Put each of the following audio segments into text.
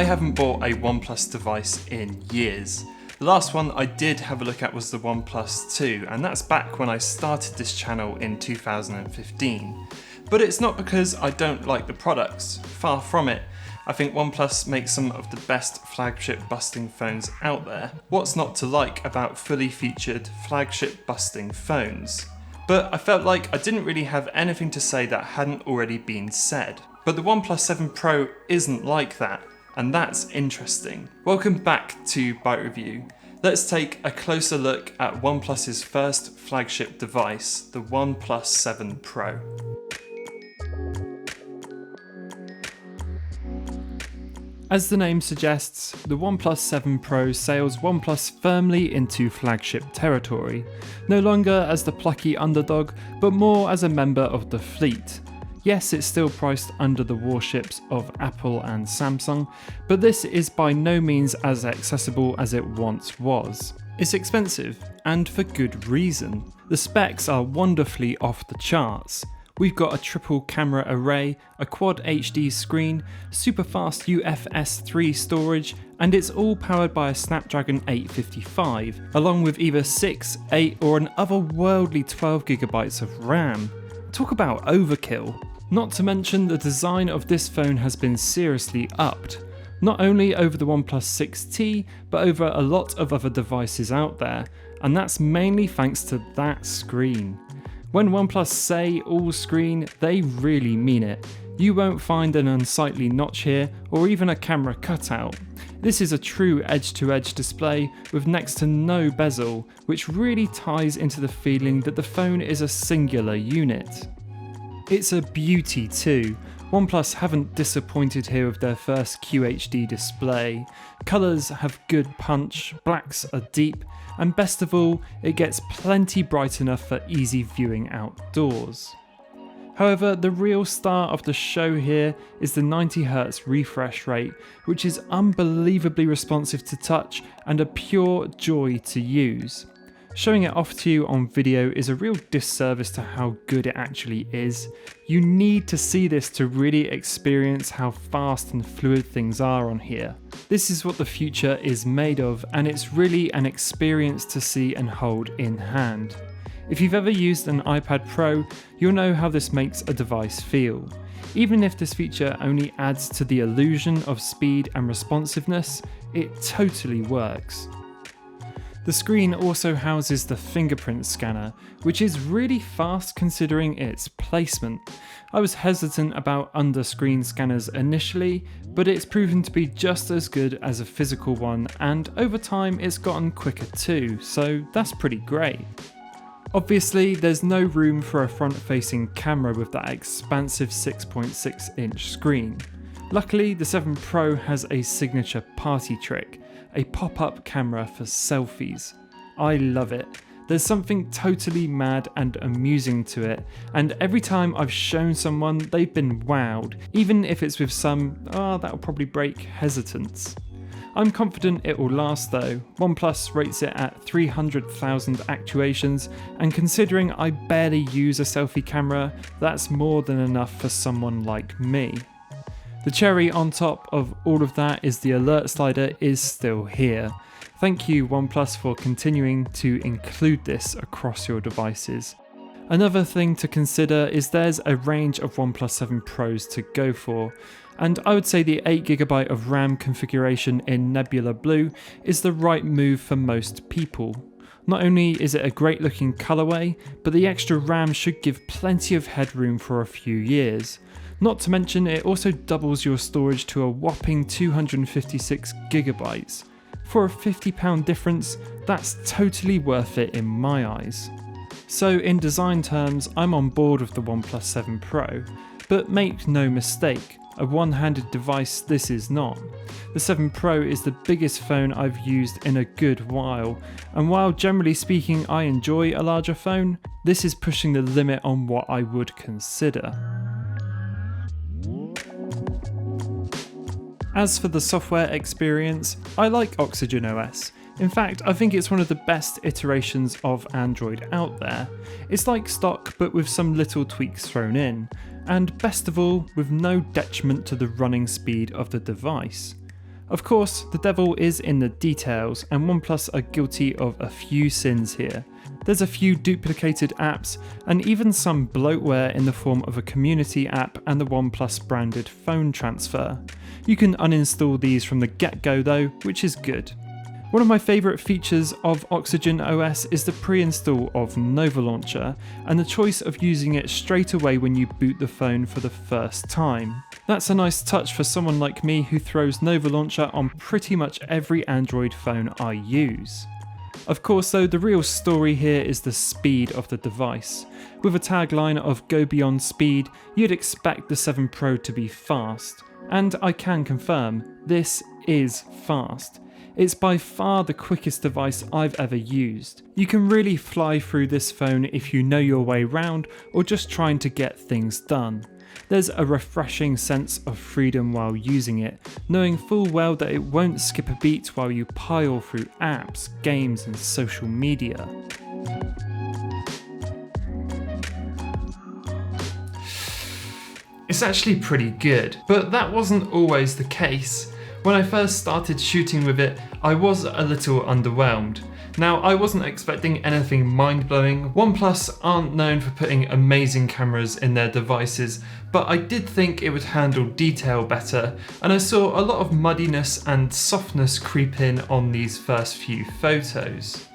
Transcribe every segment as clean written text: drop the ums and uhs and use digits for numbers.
I haven't bought a OnePlus device in years. The last one I did have a look at was the OnePlus 2, and that's back when I started this channel in 2015. But it's not because I don't like the products, far from it. I think OnePlus makes some of the best flagship busting phones out there. What's not to like about fully featured flagship busting phones? But I felt like I didn't really have anything to say that hadn't already been said. But the OnePlus 7 Pro isn't like that, and that's interesting. Welcome back to Byte Review. Let's take a closer look at OnePlus's first flagship device, the OnePlus 7 Pro. As the name suggests, the OnePlus 7 Pro sails OnePlus firmly into flagship territory, no longer as the plucky underdog, but more as a member of the fleet. Yes, it's still priced under the warships of Apple and Samsung, but this is by no means as accessible as it once was. It's expensive, and for good reason. The specs are wonderfully off the charts. We've got a triple camera array, a quad HD screen, super fast UFS 3 storage, and it's all powered by a Snapdragon 855, along with either 6, 8 or an otherworldly 12GB of RAM. Talk about overkill. Not to mention the design of this phone has been seriously upped, not only over the OnePlus 6T, but over a lot of other devices out there, and that's mainly thanks to that screen. When OnePlus say all screen, they really mean it. You won't find an unsightly notch here or even a camera cutout. This is a true edge-to-edge display with next to no bezel, which really ties into the feeling that the phone is a singular unit. It's a beauty too. OnePlus haven't disappointed here with their first QHD display. Colours have good punch, blacks are deep, and best of all, it gets plenty bright enough for easy viewing outdoors. However, the real star of the show here is the 90Hz refresh rate, which is unbelievably responsive to touch and a pure joy to use. Showing it off to you on video is a real disservice to how good it actually is. You need to see this to really experience how fast and fluid things are on here. This is what the future is made of, and it's really an experience to see and hold in hand. If you've ever used an iPad Pro, you'll know how this makes a device feel. Even if this feature only adds to the illusion of speed and responsiveness, it totally works. The screen also houses the fingerprint scanner, which is really fast considering its placement. I was hesitant about under-screen scanners initially, but it's proven to be just as good as a physical one, and over time it's gotten quicker too, so that's pretty great. Obviously, there's no room for a front-facing camera with that expansive 6.6-inch screen. Luckily, the 7 Pro has a signature party trick, a pop-up camera for selfies. I love it. There's something totally mad and amusing to it, and every time I've shown someone, they've been wowed, even if it's with some, that'll probably break hesitance. I'm confident it will last though. OnePlus rates it at 300,000 actuations, and considering I barely use a selfie camera, that's more than enough for someone like me. The cherry on top of all of that is the alert slider is still here. Thank you OnePlus for continuing to include this across your devices. Another thing to consider is there's a range of OnePlus 7 Pros to go for, and I would say the 8GB of RAM configuration in Nebula Blue is the right move for most people. Not only is it a great looking colourway, but the extra RAM should give plenty of headroom for a few years. Not to mention it also doubles your storage to a whopping 256GB. For a £50 difference, that's totally worth it in my eyes. So in design terms, I'm on board with the OnePlus 7 Pro, but make no mistake, a one-handed device this is not. The 7 Pro is the biggest phone I've used in a good while, and while generally speaking I enjoy a larger phone, this is pushing the limit on what I would consider. As for the software experience, I like Oxygen OS. In fact, I think it's one of the best iterations of Android out there. It's like stock but with some little tweaks thrown in, and best of all, with no detriment to the running speed of the device. Of course, the devil is in the details, and OnePlus are guilty of a few sins here. There's a few duplicated apps, and even some bloatware in the form of a community app and the OnePlus branded phone transfer. You can uninstall these from the get-go though, which is good. One of my favourite features of Oxygen OS is the pre-install of Nova Launcher and the choice of using it straight away when you boot the phone for the first time. That's a nice touch for someone like me who throws Nova Launcher on pretty much every Android phone I use. Of course though, the real story here is the speed of the device. With a tagline of "Go beyond speed," you'd expect the 7 Pro to be fast. And I can confirm, this is fast. It's by far the quickest device I've ever used. You can really fly through this phone if you know your way round or just trying to get things done. There's a refreshing sense of freedom while using it, knowing full well that it won't skip a beat while you pile through apps, games and social media. It's actually pretty good, but that wasn't always the case. When I first started shooting with it, I was a little underwhelmed. Now, I wasn't expecting anything mind-blowing. OnePlus aren't known for putting amazing cameras in their devices, but I did think it would handle detail better, and I saw a lot of muddiness and softness creep in on these first few photos.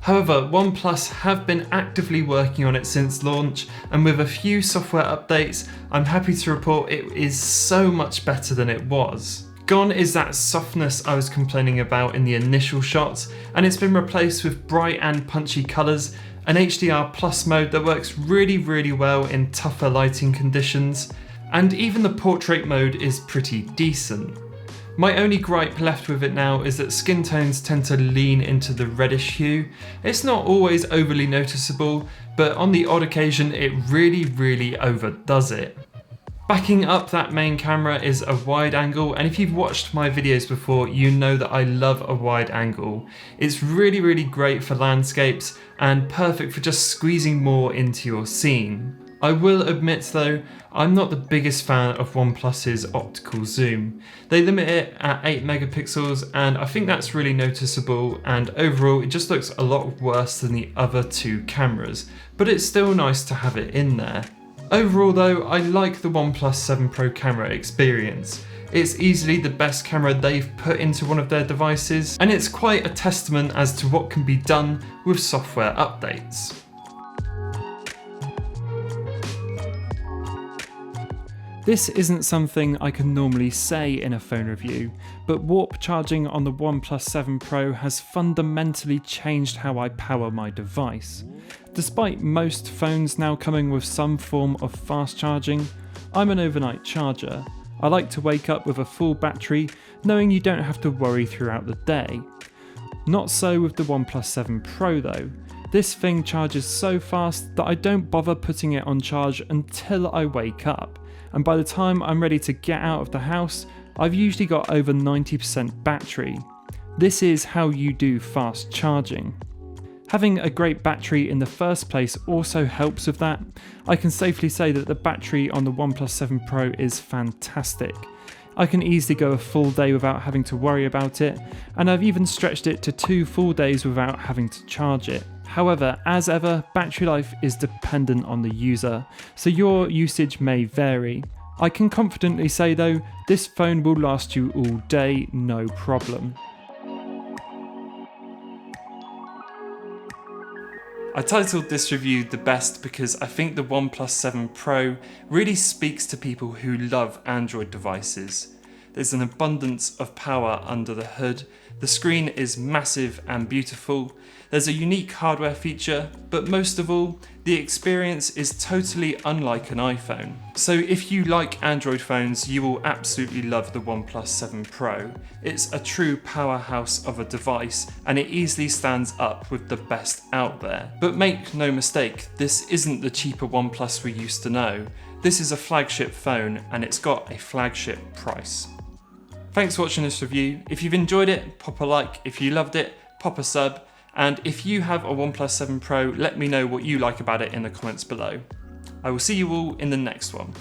However, OnePlus have been actively working on it since launch, and with a few software updates, I'm happy to report it is so much better than it was. Gone is that softness I was complaining about in the initial shots, and it's been replaced with bright and punchy colours, an HDR Plus mode that works really well in tougher lighting conditions, and even the portrait mode is pretty decent. My only gripe left with it now is that skin tones tend to lean into the reddish hue. It's not always overly noticeable, but on the odd occasion it really overdoes it. Backing up that main camera is a wide angle, and if you've watched my videos before, you know that I love a wide angle. It's really great for landscapes and perfect for just squeezing more into your scene. I will admit though, I'm not the biggest fan of OnePlus's optical zoom. They limit it at 8 megapixels, and I think that's really noticeable, and overall it just looks a lot worse than the other two cameras, but it's still nice to have it in there. Overall though, I like the OnePlus 7 Pro camera experience. It's easily the best camera they've put into one of their devices, and it's quite a testament as to what can be done with software updates. This isn't something I can normally say in a phone review, but warp charging on the OnePlus 7 Pro has fundamentally changed how I power my device. Despite most phones now coming with some form of fast charging, I'm an overnight charger. I like to wake up with a full battery, knowing you don't have to worry throughout the day. Not so with the OnePlus 7 Pro though. This thing charges so fast that I don't bother putting it on charge until I wake up, and by the time I'm ready to get out of the house, I've usually got over 90% battery. This is how you do fast charging. Having a great battery in the first place also helps with that. I can safely say that the battery on the OnePlus 7 Pro is fantastic. I can easily go a full day without having to worry about it, and I've even stretched it to 2 full days without having to charge it. However, as ever, battery life is dependent on the user, so your usage may vary. I can confidently say though, this phone will last you all day, no problem. I titled this review The Best because I think the OnePlus 7 Pro really speaks to people who love Android devices. There's an abundance of power under the hood, the screen is massive and beautiful, there's a unique hardware feature, but most of all, the experience is totally unlike an iPhone. So if you like Android phones, you will absolutely love the OnePlus 7 Pro. It's a true powerhouse of a device, and it easily stands up with the best out there. But make no mistake, this isn't the cheaper OnePlus we used to know. This is a flagship phone, and it's got a flagship price. Thanks for watching this review. If you've enjoyed it, pop a like. If you loved it, pop a sub. And if you have a OnePlus 7 Pro, let me know what you like about it in the comments below. I will see you all in the next one.